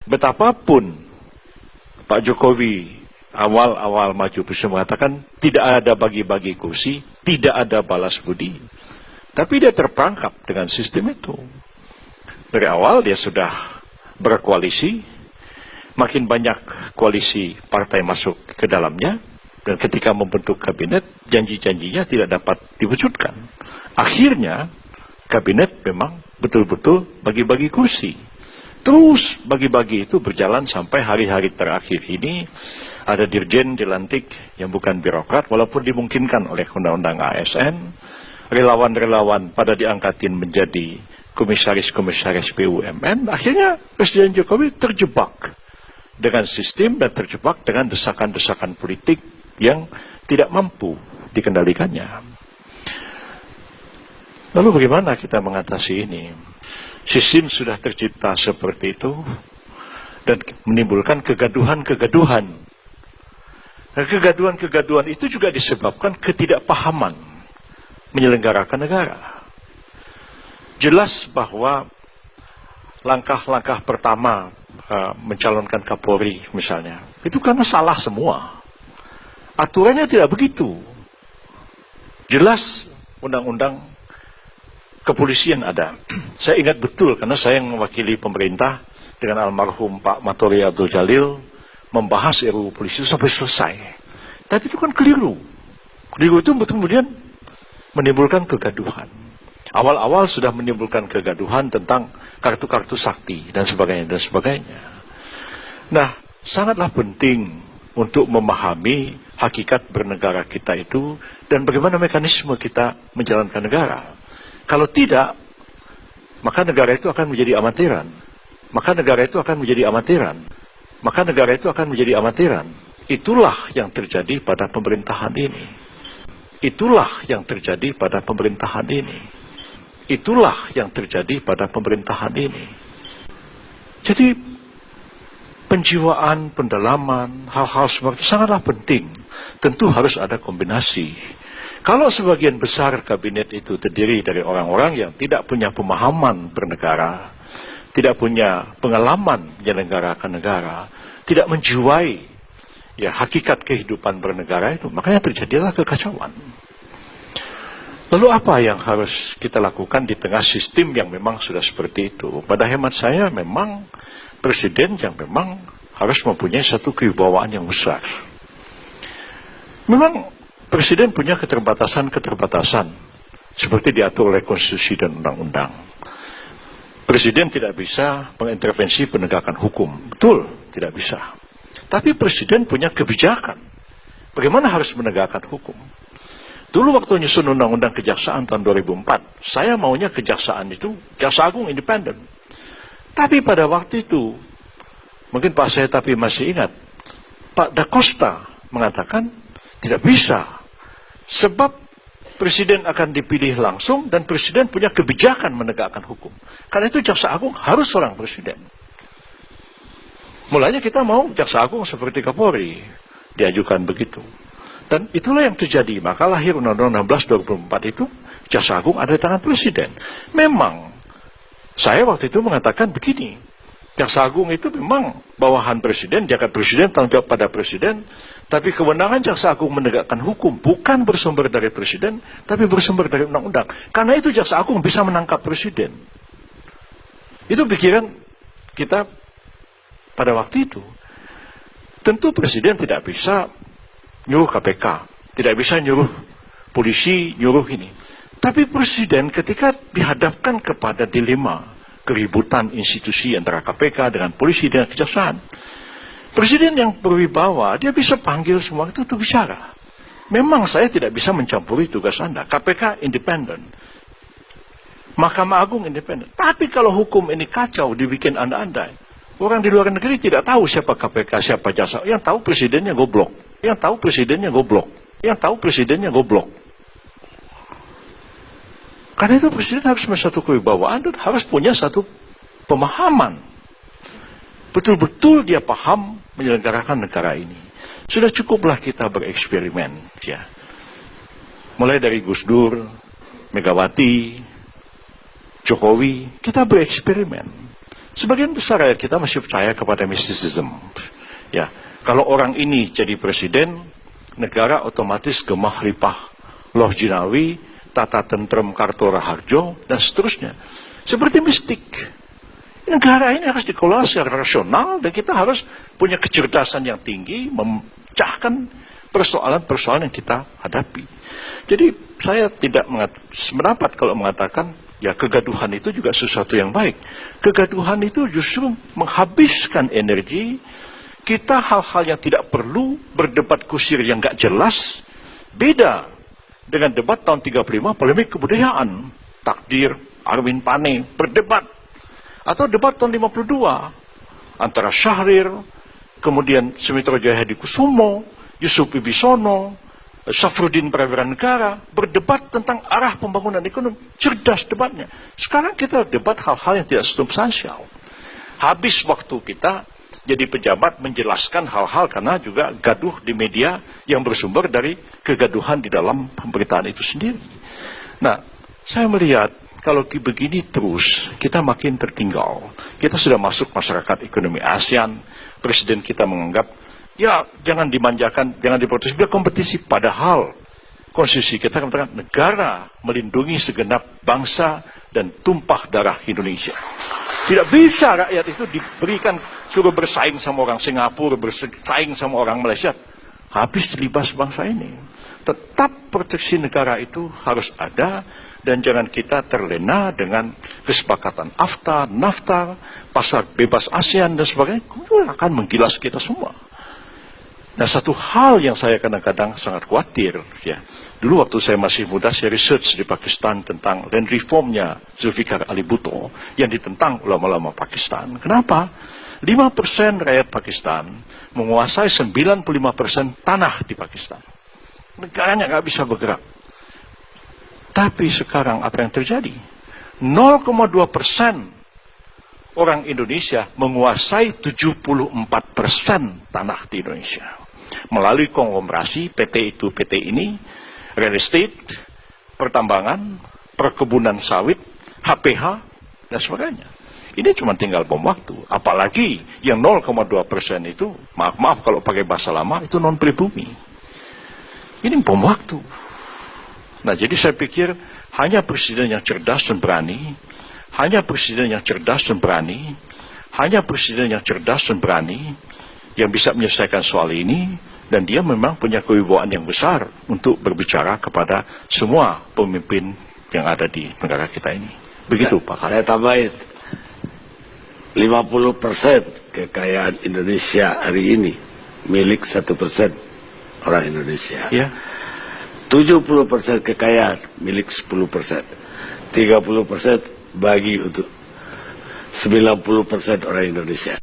Betapapun Pak Jokowi awal-awal maju bisa mengatakan tidak ada bagi-bagi kursi, tidak ada balas budi. Tapi dia terperangkap dengan sistem itu. Dari awal dia sudah berkoalisi, makin banyak koalisi partai masuk ke dalamnya, dan ketika membentuk kabinet, janji-janjinya tidak dapat diwujudkan. Akhirnya, kabinet memang betul-betul bagi-bagi kursi. Terus bagi-bagi itu berjalan sampai hari-hari terakhir ini. Ada dirjen dilantik yang bukan birokrat, walaupun dimungkinkan oleh undang-undang ASN. Relawan-relawan pada diangkatin menjadi komisaris-komisaris BUMN. Akhirnya Presiden Jokowi terjebak dengan sistem dan terjebak dengan desakan-desakan politik yang tidak mampu dikendalikannya. Lalu bagaimana kita mengatasi ini? Sistem sudah tercipta seperti itu dan menimbulkan kegaduhan-kegaduhan. Dan kegaduhan-kegaduhan itu juga disebabkan ketidakpahaman menyelenggarakan negara. Jelas bahwa langkah-langkah pertama mencalonkan Kapolri misalnya, itu karena salah semua. Aturannya tidak begitu. Jelas undang-undang kepolisian ada. Saya ingat betul karena saya yang mewakili pemerintah dengan almarhum Pak Matori Abdul Jalil membahas RUU polisi itu sampai selesai. Tapi itu kan keliru. Keliru itu kemudian menimbulkan kegaduhan. Awal-awal sudah menimbulkan kegaduhan tentang kartu-kartu sakti dan sebagainya dan sebagainya. Nah, sangatlah penting untuk memahami hakikat bernegara kita itu dan bagaimana mekanisme kita menjalankan negara. Kalau tidak, maka negara itu akan menjadi amatiran. Maka negara itu akan menjadi amatiran. Maka negara itu akan menjadi amatiran. Itulah yang terjadi pada pemerintahan ini. Itulah yang terjadi pada pemerintahan ini. Itulah yang terjadi pada pemerintahan ini. Jadi, penjiwaan, pendalaman, hal-hal seperti itu sangatlah penting. Tentu harus ada kombinasi. Kalau sebagian besar kabinet itu terdiri dari orang-orang yang tidak punya pemahaman bernegara, tidak punya pengalaman menyelenggarakan negara, tidak menjiwai hakikat kehidupan bernegara itu, makanya terjadilah kekacauan. Lalu apa yang harus kita lakukan di tengah sistem yang memang sudah seperti itu? Pada hemat saya memang presiden yang memang harus mempunyai satu kewibawaan yang besar. Memang presiden punya keterbatasan-keterbatasan seperti diatur oleh konstitusi dan undang-undang. Presiden tidak bisa mengintervensi penegakan hukum. Betul, tidak bisa. Tapi presiden punya kebijakan. Bagaimana harus menegakkan hukum? Dulu waktu nyusun undang-undang kejaksaan tahun 2004, saya maunya kejaksaan itu, Jaksa Agung independen. Tapi pada waktu itu, mungkin Pak Setapi masih ingat, Pak Da Costa mengatakan tidak bisa. Sebab presiden akan dipilih langsung dan presiden punya kebijakan menegakkan hukum. Karena itu Jaksa Agung harus seorang presiden. Mulanya kita mau Jaksa Agung seperti Kapolri. Diajukan begitu. Dan itulah yang terjadi. Maka lahir Undang-Undang 16 2004 itu, Jaksa Agung ada di tangan presiden. Memang, saya waktu itu mengatakan begini. Jaksa Agung itu memang bawahan presiden, jagat presiden, tanggung jawab pada presiden. Tapi kewenangan Jaksa Agung menegakkan hukum bukan bersumber dari presiden, tapi bersumber dari undang-undang. Karena itu Jaksa Agung bisa menangkap presiden. Itu pikiran kita pada waktu itu. Tentu presiden tidak bisa nyuruh KPK, tidak bisa nyuruh polisi, nyuruh ini. Tapi presiden ketika dihadapkan kepada dilema keributan institusi antara KPK dengan polisi dengan kejaksaan, presiden yang berwibawa, dia bisa panggil semua itu untuk bicara. Memang saya tidak bisa mencampuri tugas Anda. KPK independen. Mahkamah Agung independen. Tapi kalau hukum ini kacau, dibikin anda-andai. Orang di luar negeri tidak tahu siapa KPK, siapa jaksa. Yang tahu presidennya goblok. Yang tahu presidennya goblok. Yang tahu presidennya goblok. Karena itu presiden harus punya satu kewibawaan dan harus punya satu pemahaman. Betul-betul dia paham menyelenggarakan negara ini. Sudah cukuplah kita bereksperimen. Ya. Mulai dari Gus Dur, Megawati, Jokowi, kita bereksperimen. Sebagian besar rakyat kita masih percaya kepada mistisism. Ya, kalau orang ini jadi presiden, negara otomatis gemah ripah loh jinawi, tata tentrem karto raharjo, dan seterusnya. Seperti mistik. Negara ini harus dikelola secara rasional, dan kita harus punya kecerdasan yang tinggi, memecahkan persoalan-persoalan yang kita hadapi. Jadi saya tidak sependapat kalau mengatakan, ya kegaduhan itu juga sesuatu yang baik. Kegaduhan itu justru menghabiskan energi kita hal-hal yang tidak perlu, berdebat kusir yang gak jelas. Beda dengan debat tahun 35, polemik kebudayaan, takdir, Arwin Pane, berdebat. Atau debat tahun 52, antara Syahrir, kemudian Sumitro Jaya Hadikusumo, Yusuf Wibisono, Safruddin Prawira Negara, berdebat tentang arah pembangunan ekonomi. Cerdas debatnya. Sekarang kita debat hal-hal yang tidak substansial. Habis waktu kita jadi pejabat menjelaskan hal-hal karena juga gaduh di media yang bersumber dari kegaduhan di dalam pemberitaan itu sendiri. Nah, saya melihat kalau begini terus, kita makin tertinggal. Kita sudah masuk masyarakat ekonomi ASEAN. Presiden kita menganggap, ya jangan dimanjakan, jangan diprotes, biar kompetisi. Padahal konstitusi kita mengatakan negara melindungi segenap bangsa dan tumpah darah Indonesia. Tidak bisa rakyat itu diberikan suruh bersaing sama orang Singapura, bersaing sama orang Malaysia. Habis libas bangsa ini. Tetap proteksi negara itu harus ada, dan jangan kita terlena dengan kesepakatan AFTA, NAFTA, pasar bebas ASEAN dan sebagainya. Akan menggilas kita semua. Nah, satu hal yang saya kadang-kadang sangat khawatir, ya. Dulu waktu saya masih muda, saya research di Pakistan tentang land reformnya Zulfikar Ali Bhutto yang ditentang ulama-ulama Pakistan. Kenapa? 5% rakyat Pakistan menguasai 95% tanah di Pakistan. Negaranya nggak bisa bergerak. Tapi sekarang apa yang terjadi? 0,2% orang Indonesia menguasai 74% tanah di Indonesia. Melalui konglomerasi PT itu, PT ini, real estate, pertambangan, perkebunan sawit, HPH, dan sebagainya. Ini cuma tinggal bom waktu. Apalagi yang 0,2% itu, maaf kalau pakai bahasa lama, itu non pribumi. Ini bom waktu. Nah, jadi saya pikir hanya presiden yang cerdas dan berani, hanya presiden yang cerdas dan berani, hanya presiden yang cerdas dan berani yang bisa menyelesaikan soal ini, dan dia memang punya kewibawaan yang besar untuk berbicara kepada semua pemimpin yang ada di negara kita ini. Begitu, Pak. Saya tambahin, 50% kekayaan Indonesia hari ini milik 1% orang Indonesia. Ya. 70% kekayaan milik 10%. 30% bagi untuk 90% orang Indonesia.